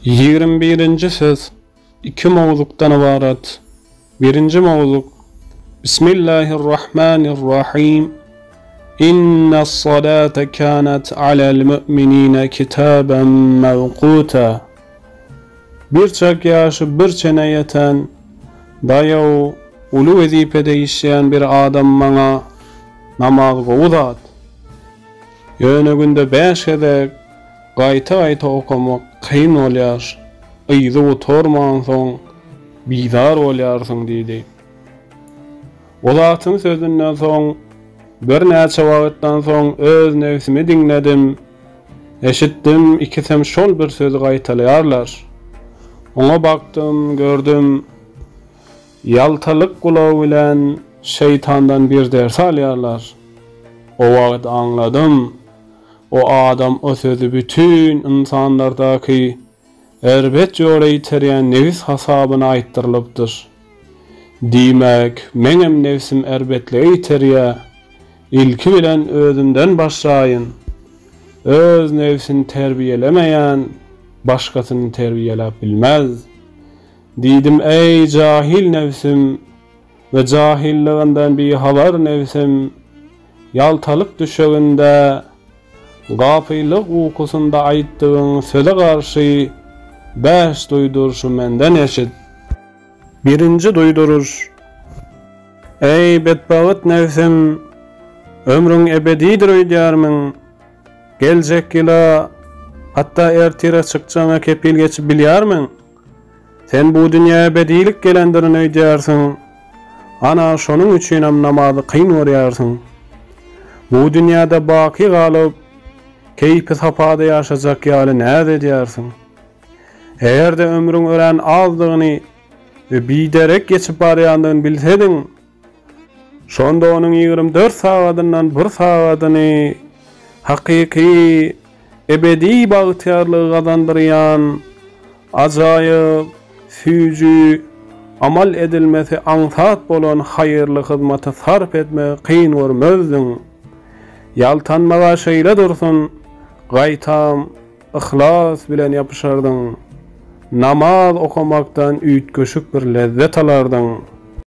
21. söz 2 mawlukdan ibaret. 1. mawluk Bismillahirrahmanirrahim. İnnes salate kanat alel mu'minine kitaben mevquta. Birçok yaşı bir çene yeten dayaw ulu vazifede işleyen bir adam mana namaz go'udat. Yöne günde 5 edek gaýta okamak kyn bolýar. Ýyzy oturman soň bizar bolýarsyň diýdi. Olatyň sözünden soň bir näçe wagtdan soň öz nefsimi dinledim. Eşitdim, ikisem şol bir söz gaýtalýarlar. Ona baktım, gördüm. Yaltalyk gulaw bilen şeytandan bir ders alýarlar. O wagt anladım. O adam o sözü bütün insanlardaki erbet jöre iterýän nefis hasabyna aýtdyrylypdyr. Diýmek, meňem nefsim erbetle iterýär. İlki bilen özümden başlaýyn. Öz nefsini terbiýelemeýän başgasyny terbiýelep bilmez. Diýdim, ey jahil nefsim ve jahilliginden bir habar nefsim, yaltalyk düşeginde gapylyk ukusunda aýtdygyň söze garşy 5 duýdurşy menden eşit. 1. duýduruş. Ey bedbagat nefsim, ömrüň ebedidir öýdýärmiň. Geljek ýyla hatta ertire çykjaňa kepil geçip bilýärmiň. Sen bu dünýä ebedilik gelendirini öýdýärsiň. Ana şonuň üçin hem namazy kyn görýärsiň. Bu dünýäde baki galyp keypi sapada ýaşajak ýaly näde diýärsiň? Eger de ömrüň ören azdygyny we biderek geçip barýandygyny bilsediň, şonda onuň 24 sagatyndan 1 sagatyny hakyky ebedi bagtyarlygy gazandyrýan ajaýyp süýjü amal edilmesi ansat bolan haýyrly hyzmata sarf etme kyn görmezdiň. Yaltanmaga şeýle dursun, gaýtam, ihlas bilen ýapyşardyň. Namaz okumaktan üýtgeşik bir lezzet alardyň.